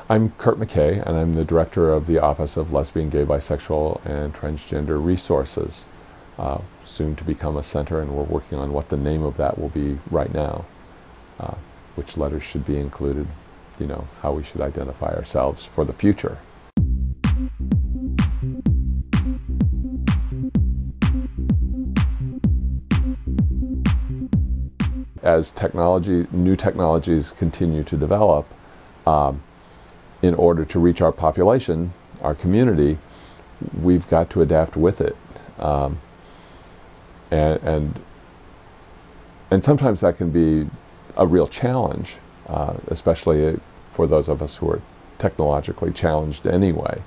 I'm Kurt McKay, and I'm the director of the Office of Lesbian, Gay, Bisexual, and Transgender Resources, soon to become a center, and we're working on what the name of that will be right now, which letters should be included, how we should identify ourselves for the future. As new technologies continue to develop, in order to reach our population, our community, we've got to adapt with it. And sometimes that can be a real challenge, especially for those of us who are technologically challenged anyway.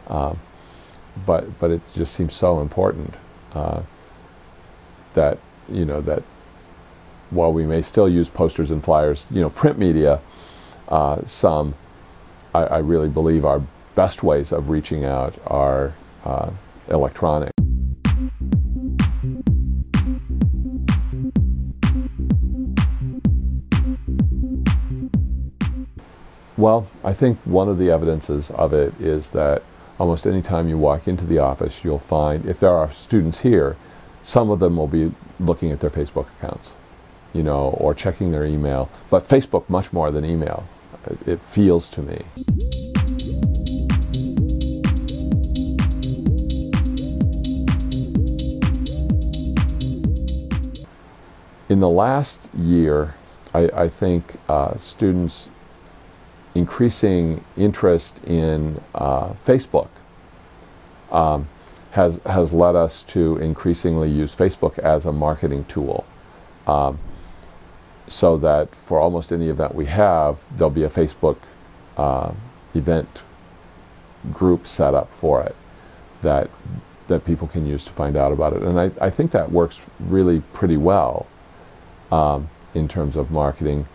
But it just seems so important that that while we may still use posters and flyers, print media, I really believe our best ways of reaching out are electronic. Well, I think one of the evidences of it is that almost any time you walk into the office, you'll find, if there are students here, some of them will be looking at their Facebook accounts, or checking their email, but Facebook much more than email, it feels to me. In the last year, I think students' increasing interest in Facebook has led us to increasingly use Facebook as a marketing tool. So that for almost any event we have, there'll be a Facebook event group set up for it that people can use to find out about it. And I think that works really pretty well in terms of marketing.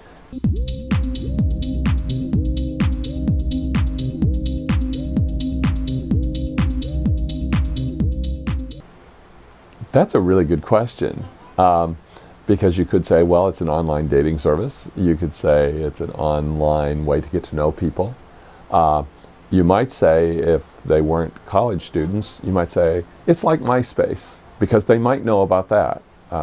That's a really good question. Because you could say, well, it's an online dating service. You could say it's an online way to get to know people. You might say, if they weren't college students, you might say, it's like MySpace, because they might know about that,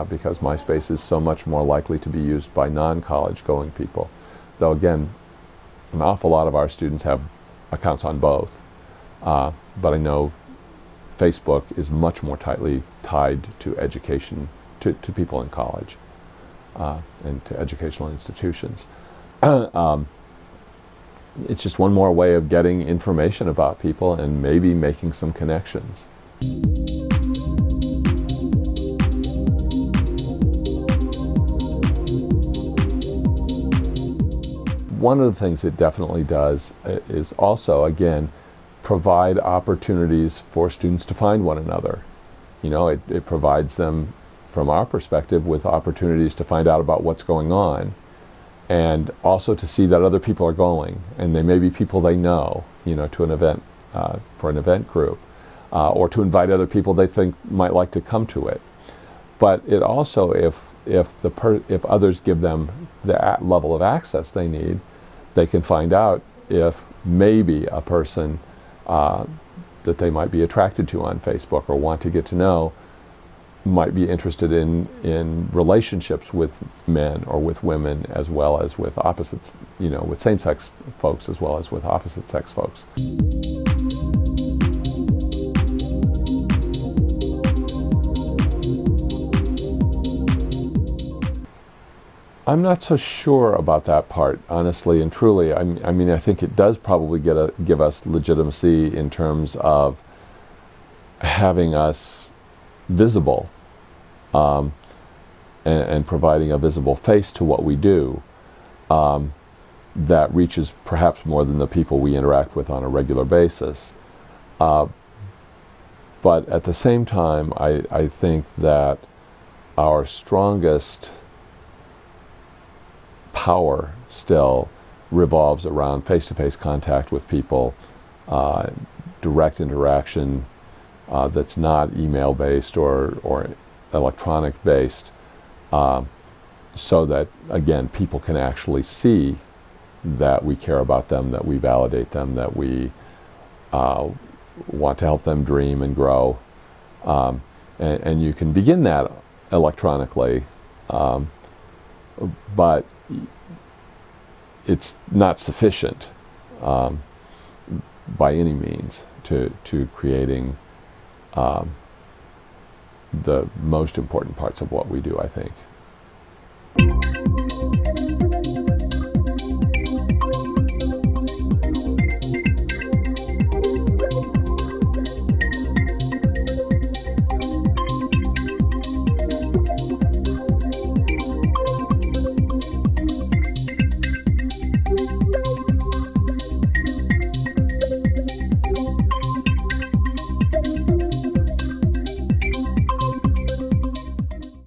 because MySpace is so much more likely to be used by non-college going people. Though again, an awful lot of our students have accounts on both. But I know Facebook is much more tightly tied to education, to people in college and to educational institutions. It's just one more way of getting information about people and maybe making some connections. One of the things it definitely does is also, again, provide opportunities for students to find one another. It provides them, from our perspective, with opportunities to find out about what's going on, and also to see that other people are going, and they may be people they know, to an event, for an event group, or to invite other people they think might like to come to it. But it also, if others give them the level of access they need, they can find out if maybe a person that they might be attracted to on Facebook or want to get to know might be interested in relationships with men or with women, as well as with opposites, with same-sex folks as well as with opposite-sex folks. I'm not so sure about that part, honestly and truly. I mean, I think it does probably give us legitimacy in terms of having us visible, and providing a visible face to what we do, that reaches perhaps more than the people we interact with on a regular basis. But at the same time, I think that our strongest power still revolves around face-to-face contact with people, direct interaction that's not email-based or electronic-based, so that, again, people can actually see, that we care about them, that we validate them, that we want to help them dream and grow. And you can begin that electronically, but it's not sufficient by any means to creating the most important parts of what we do, I think.